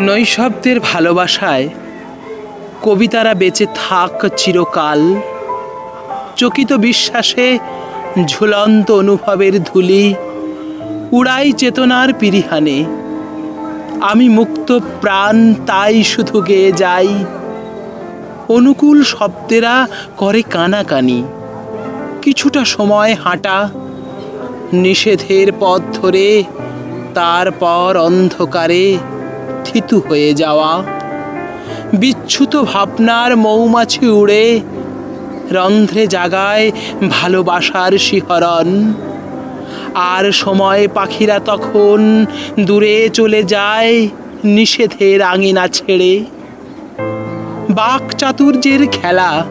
নৈশব্দের ভালোবাসায় কবিতারা বেঁচে থাক চিরকাল। চকিত বিশ্বাসে ঝুলন্ত অনুভবের ধুলি উড়াই চেতনার পিরিহানে। আমি মুক্ত প্রাণ তাই শুধু গেয়ে যাই। অনুকূল শব্দেরা করে কানাকানি। কিছুটা সময় হাঁটা, নিষেধের পথ ধরে, তারপর অন্ধকারে থিতু হয়ে যাওয়া। বিচ্যুত ভাবনার মৌমাছি উড়ে রন্ধ্রে জাগায় ভালোবাসার শিহরণ। আর সময় পাখিরা তখন দূরে চলে যায় নিষেধের আঙিনা ছেড়ে। বাক চাতুর্যের খেলা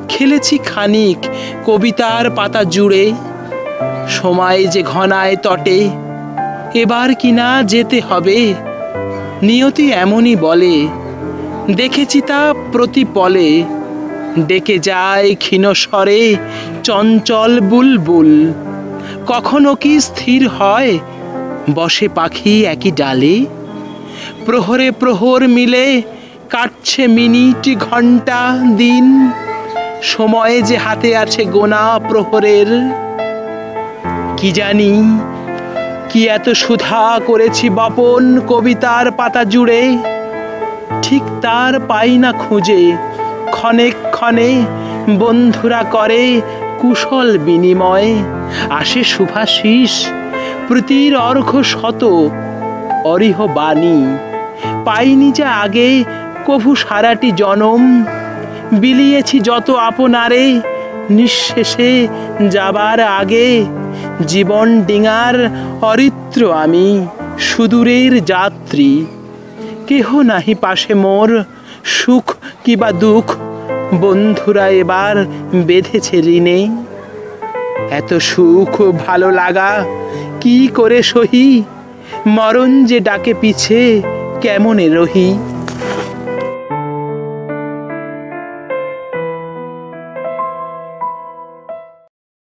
খেলেছি খানিক কবিতার পাতা জুড়ে। সময় যে ঘনায় তটে, এবার কিনা যেতে হবে। নিয়তি এমনই বলে, দেখেছি তা প্রতিপলে। ডেকে যায় ক্ষীণ স্বরে চঞ্চল বুলবুল। কখনো কি স্থির হয় বসে পাখি একই ডালে? প্রহরে প্রহর মিলে কাটছে মিনিট ঘন্টা দিন। সময়ে যে হাতে আছে গোনা প্রহরের। কি জানি কি এত সুধা করেছি বপন কবিতার পাতা জুড়ে। ঠিক তার পাই না খুঁজে। ক্ষণে ক্ষণে বন্ধুরা করে কুশল বিনিময়। আসে শুভাশিস প্রীতির অর্ঘ্য শত অরিহ বাণী। পাইনি যা আগে কভু সারাটি জনম। বিলিয়েছি যত আপনারে নিঃশেষে যাবার আগে। জীবন ডিঙার অরিত্র আমি, সুদূরের যাত্রী। কেহ নাহি পাশে মোর, সুখ কিবা দুঃখ বন্ধুরা এবার বেঁধেছে ঋণে। এত সুখ ভালো লাগা কি করে সহি? মরণ যে ডাকে পিছে কেমনে রহি।